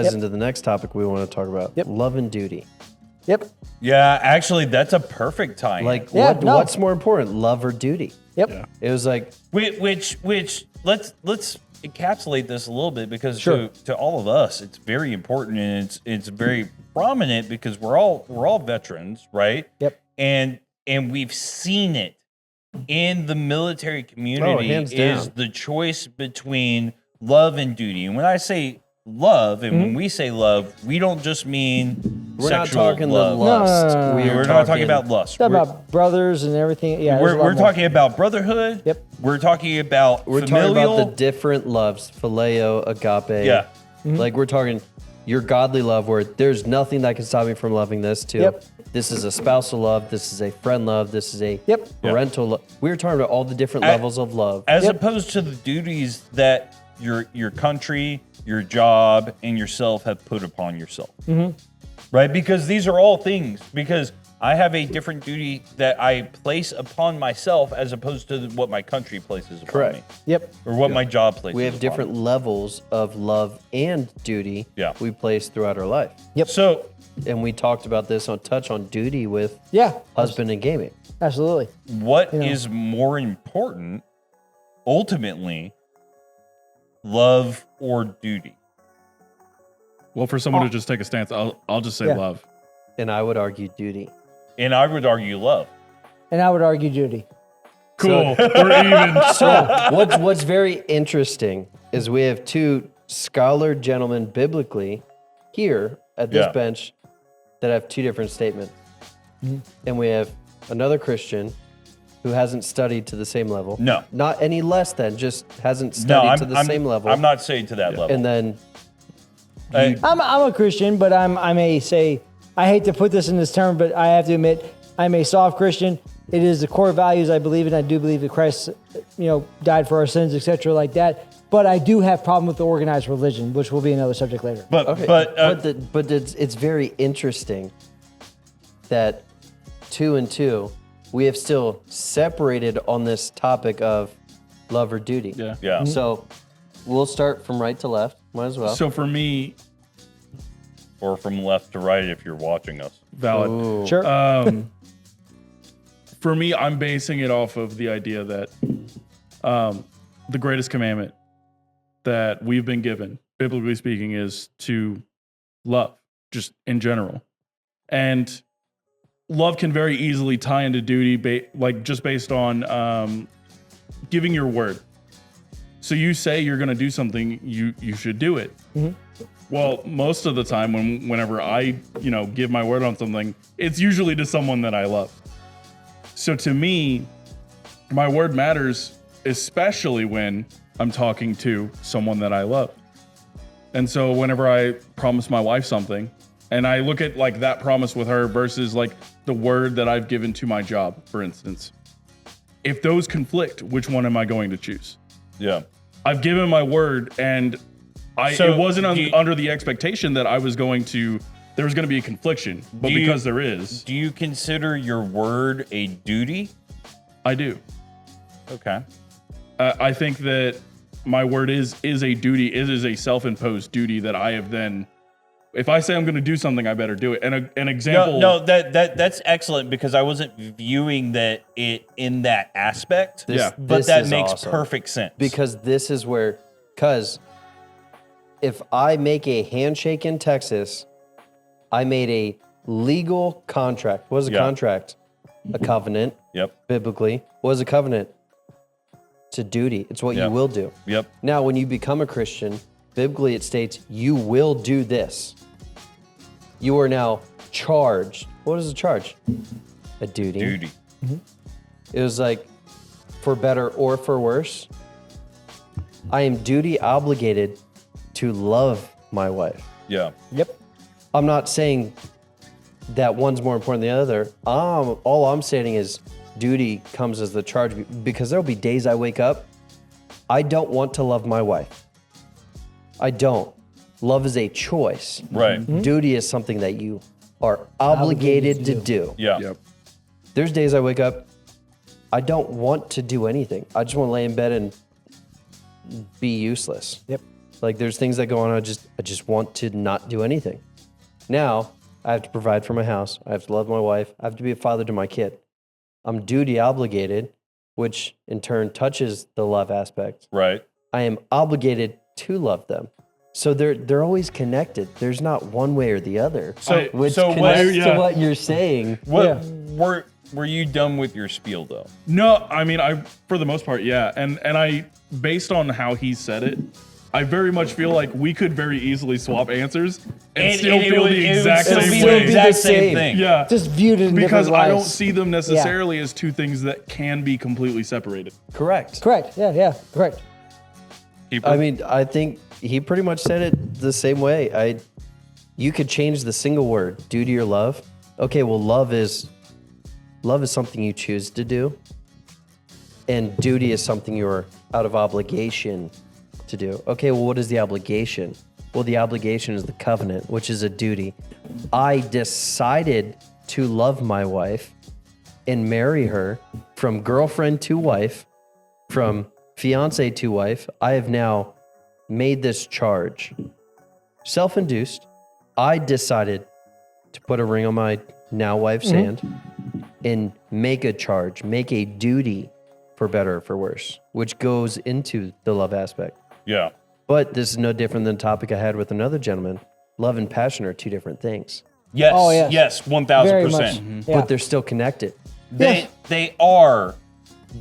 ties into the next topic we want to talk about. Yep. Love and duty. Yep. Yeah, actually, that's a perfect tie. Like, Yeah, no. what's more important, love or duty? Yep. Yeah. It was like, which let's encapsulate this a little bit because Sure. to all of us, it's very important and it's very prominent because we're all veterans, right? Yep. And we've seen it in the military community hands is down. the choice between love and duty. And when I say love, and when we say love, we don't just mean we're not sexual talking love. the lust. No. We're not talking about lust. Talk about brothers and everything. Yeah. there's a lot We're more. talking about brotherhood. Yep. We're talking about We're familial. talking about the different loves, phileo, agape. Yeah. Like we're talking your godly love where there's nothing that can stop me from loving this too. Yep. This is a spousal love. This is a friend love. This is a Yep. parental love. We're talking about all the different levels of love. as Yep. opposed to the duties that your country, your job, and yourself have put upon yourself. Right? Because these are all things. Because I have a different duty that I place upon myself as opposed to what my country places upon Correct. me. Yep. Or what my job places We have upon different me. levels of love and duty Yeah. we place throughout our life. So And we talked about this on Touch on Duty with Yeah. husband and gaming. Absolutely. what is more important, ultimately, love or duty? Well, for someone to just take a stance, I'll just say Yeah. love. And I would argue duty. And I would argue love. And I would argue duty. Cool. We're even. So what's very interesting is we have two scholar gentlemen biblically here at this Yeah. bench that have two different statements. And we have another Christian who hasn't studied to the same level. No. Not any less than, just hasn't No, studied I'm, to the I'm, same level. I'm not saying to that level. And then I- I'm a Christian, but I may say, I hate to put this in this term, but I have to admit, I'm a soft Christian. It is the core values I believe in. I do believe that Christ, died for our sins, etc., like that. But I do have problem with the organized religion, which will be another subject later. but okay, but it's very interesting that 2 and 2 we have still separated on this topic of love or duty. Yeah. yeah. So we'll start from right to left. Might as well. So for me, Or from left to right if you're watching us. valid. Ooh. Sure. For me, I'm basing it off of the idea that the greatest commandment that we've been given, biblically speaking, is to love, just in general. And love can very easily tie into duty, just based on giving your word. So you say you're going to do something, you should do it. Well, most of the time, whenever I give my word on something, it's usually to someone that I love. So to me, my word matters, especially when I'm talking to someone that I love. And so whenever I promise my wife something, and I look at like that promise with her versus like the word that I've given to my job, for instance, if those conflict, which one am I going to choose? Yeah. I've given my word, and So it wasn't do you- under the expectation that there was going to be a confliction, but Do you- because there is, Do you consider your word a duty? I do. Okay. I think that my word is a duty. It is a self-imposed duty that I have then. If I say I'm going to do something, I better do it. And an example. No, that's excellent because I wasn't viewing that it in that aspect. Yeah. But This that is makes awesome. perfect sense. Because this is where, if I make a handshake in Texas, I made a legal contract. What is a Yeah. contract? A covenant, Yep. biblically. What is a covenant? It's a duty. It's what Yeah. you will do. Yep. Now, when you become a Christian, biblically it states you will do this. You are now charged. What is a charge? A duty. Duty. It was like, for better or for worse, I am duty obligated to love my wife. Yeah. Yep. I'm not saying that one's more important than the other. All I'm saying is duty comes as the charge, because there'll be days I wake up, I don't want to love my wife. I don't. Love is a choice. Right. Duty is something that you are obligated to do. Yeah. Yep. There's days I wake up, I don't want to do anything. I just want to lay in bed and be useless. Yep. Like there's things that go on. I just want to not do anything. Now I have to provide for my house. I have to love my wife. I have to be a father to my kid. I'm duty obligated, which in turn touches the love aspect. Right. I am obligated to love them. So they're always connected. There's not one way or the other. Which so connects yeah. to what you're saying. What were you done with your spiel though? No, I mean, I for the most part, yeah, and I based on how he said it, I very much feel like we could very easily swap answers and still feel the exact it would same be way. the exact Still be the same same. thing. Yeah, Just viewed in because different I don't lights. see them necessarily as two things that can be completely separated. Correct. Correct. Yeah. Correct. I mean, I think he pretty much said it the same way. You could change the single word, duty or love. Okay, well, love is something you choose to do, and duty is something you're out of obligation to do. Okay, well, what is the obligation? Well, the obligation is the covenant, which is a duty. I decided to love my wife and marry her from girlfriend to wife, from fiance to wife. I have now made this charge. Self-induced. I decided to put a ring on my now wife's hand and make a charge, make a duty, for better or for worse, which goes into the love aspect. Yeah. But this is no different than the topic I had with another gentleman. Love and passion are two different things, Yes. Oh, yes. Yes. Very 1000%. much. Yeah. but they're still connected. They are,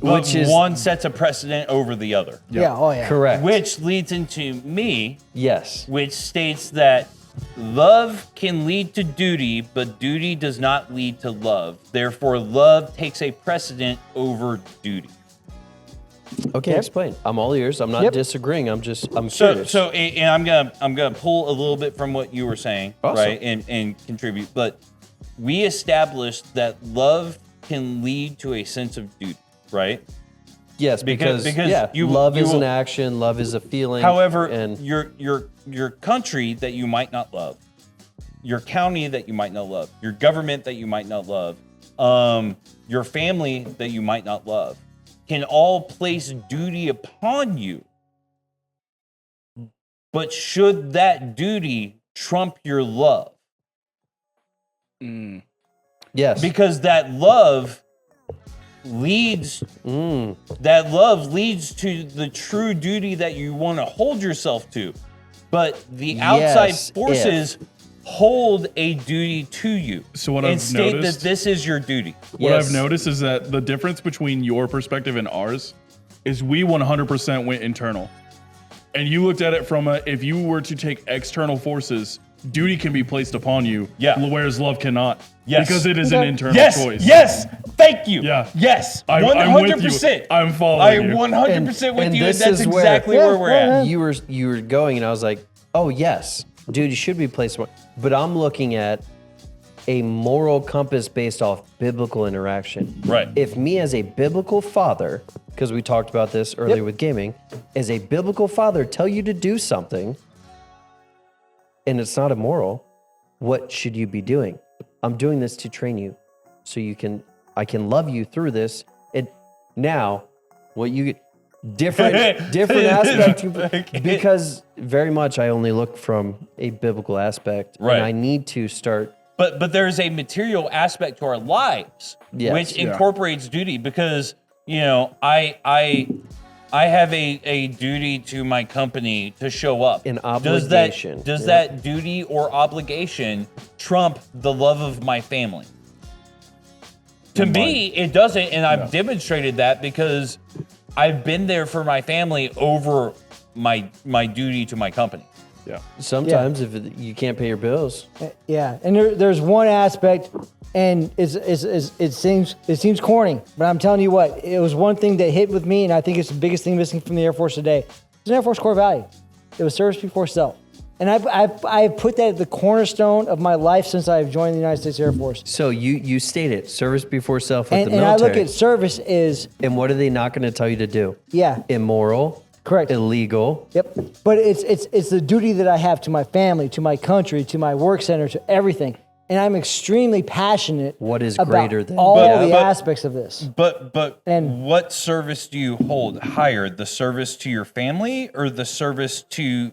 but Which is- one sets a precedent over the other, Yeah. Oh yeah. Correct. which leads into me, Yes. which states that love can lead to duty, but duty does not lead to love. Therefore, love takes a precedent over duty. Okay, Yep. explain. I'm all ears. I'm not Yep. disagreeing. I'm So, curious. and I'm gonna pull a little bit from what you were saying, Awesome. right, and contribute. But we established that love can lead to a sense of duty, right? Yes, because you- love you is will- an action, love is a feeling. However, and your country that you might not love, your county that you might not love, your government that you might not love, your family that you might not love, can all place duty upon you. But should that duty trump your love? yes, Because that love leads to the true duty that you want to hold yourself to. But the outside Yes, forces hold a duty to you. So what and I've state noticed- that this is your duty. What Yes. I've noticed is that the difference between your perspective and ours is we 100% went internal. And you looked at it from if you were to take external forces, duty can be placed upon you, Yeah. whereas love cannot. Yes. Because it is an Okay. internal Yes, choice. yes, thank you. Yeah. Yes, I'm with you. 100%. I'm following I'm you. 100% with And you, and this that's is where- exactly Yeah, where we're yeah, at. you were going, and I was like, oh yes, duty should be placed. But I'm looking at a moral compass based off biblical interaction. Right. If me as a biblical father, because we talked about this earlier Yep. with gaming, as a biblical father tell you to do something, and it's not immoral, what should you be doing? I'm doing this to train you, so I can love you through this. And now, what you get different aspect because very much I only look from a biblical aspect, Right. and I need to start. But there's a material aspect to our lives Yes. which Yeah. incorporates duty because I have a duty to my company to show up. An Does obligation. that duty or obligation trump the love of my family? To me, it doesn't, and I've demonstrated that because I've been there for my family over my duty to my company. Yeah. Sometimes if you can't pay your bills, Yeah, and there's one aspect, and it seems corny, but I'm telling you what, it was one thing that hit with me, and I think it's the biggest thing missing from the Air Force today. It's an Air Force core value. It was service before self, and I've put that at the cornerstone of my life since I've joined the United States Air Force. so you state it, service before self with And the I military. look at service is and what are they not going to tell you to do? yeah, Immoral, correct. illegal. Yep. But it's the duty that I have to my family, to my country, to my work center, to everything. And I'm extremely passionate What is about greater than- all But- the but- aspects of this. But And- what service do you hold higher? The service to your family or the service to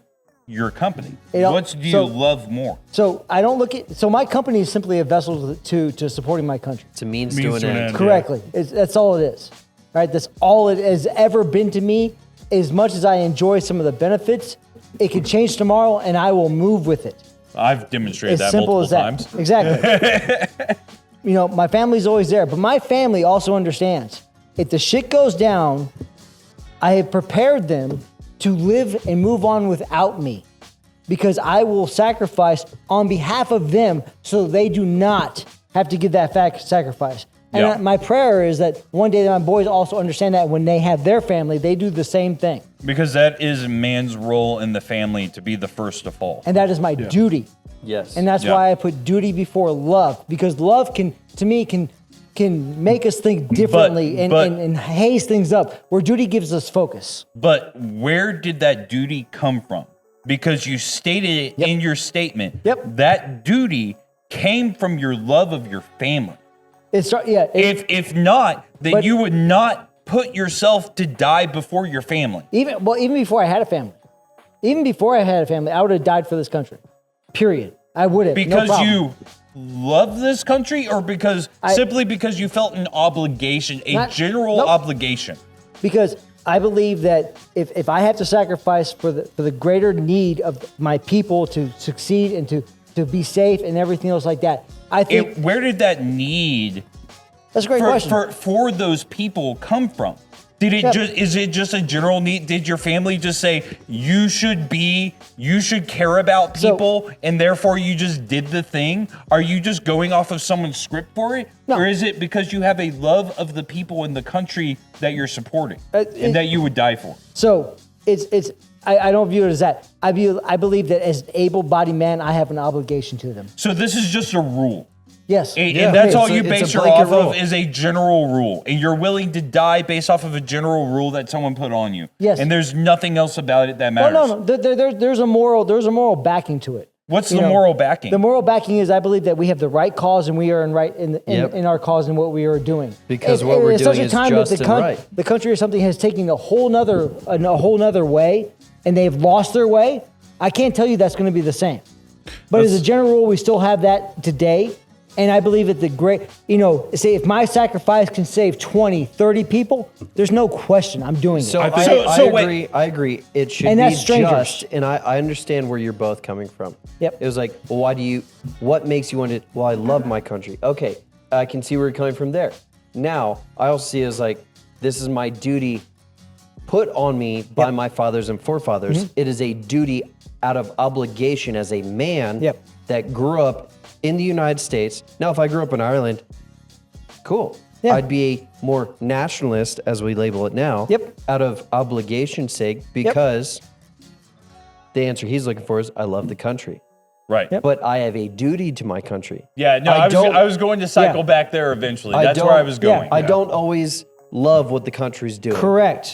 your company? It all- What do you so- love more? So I don't look at. So my company is simply a vessel to supporting my country. It's a means, Means to an end. Yeah. Correctly. That's all it is. Right? That's all it has ever been to me. As much as I enjoy some of the benefits, it could change tomorrow and I will move with it. I've demonstrated As that simple multiple as that. times. Exactly. You know, my family's always there, but my family also understands if the shit goes down, I have prepared them to live and move on without me because I will sacrifice on behalf of them so they do not have to give that sacrifice. And Yeah. my prayer is that one day my boys also understand that when they have their family, they do the same thing. Because that is man's role in the family to be the first to fall. And that is my duty. Yes. And that's Yeah. why I put duty before love, because love can make us think differently But- and haze things up, where duty gives us focus. But where did that duty come from? Because you stated it Yep. in your statement. Yep. That duty came from your love of your family. If not, then But- you would not put yourself to die before your family. even before I had a family, I would have died for this country. Period. I would have. Because no problem. you love this country, or simply because you felt an obligation, a Not- general nope. obligation. Because I believe that if I have to sacrifice for the greater need of my people to succeed and to be safe and everything else like that, I think Where did that need that's a great question. for those people come from? Did it Yeah. is it just a general need? Did your family just say you should care about So- people and therefore you just did the thing? Are you just going off of someone's script for it? No. Or is it because you have a love of the people in the country that you're supporting it- and that you would die for? So I don't view it as that. I believe that as an able-bodied man, I have an obligation to them. So this is just a rule. Yes. And that's all you it's a base her blanket off rule. of is a general rule. And you're willing to die based off of a general rule that someone put on you. Yes. And there's nothing else about it that Well, matters. no. There's a moral backing to it. What's You the know, moral backing? The moral backing is I believe that we have the right cause and we are in Yep. our cause and what we are doing. Because what we're at such doing a is time just that and right. the country or something has taken a whole nother way and they've lost their way, I can't tell you that's going to be the same. But as a general rule, we still have that today. And I believe that say if my sacrifice can save 20, 30 people, there's no question I'm doing it. So I I, think- I so agree. wait. I agree. It should And be that's strangers. just, and I understand where you're both coming from. Yep. It was like, well, what makes you want to? Well, I love my country. Okay, I can see where you're coming from there. Now, I also see it as like, this is my duty put on me by my fathers and forefathers. Mm-hmm. It is a duty out of obligation as a man Yep. that grew up in the United States. Now, if I grew up in Ireland, cool. Yeah. I'd be a more nationalist, as we label it now, Yep. out of obligation's sake, because the answer he's looking for is I love the country. right. But I have a duty to my country. Yeah, no, I was going to cycle back there eventually. That's where I was going. I don't always love what the country's doing. Correct.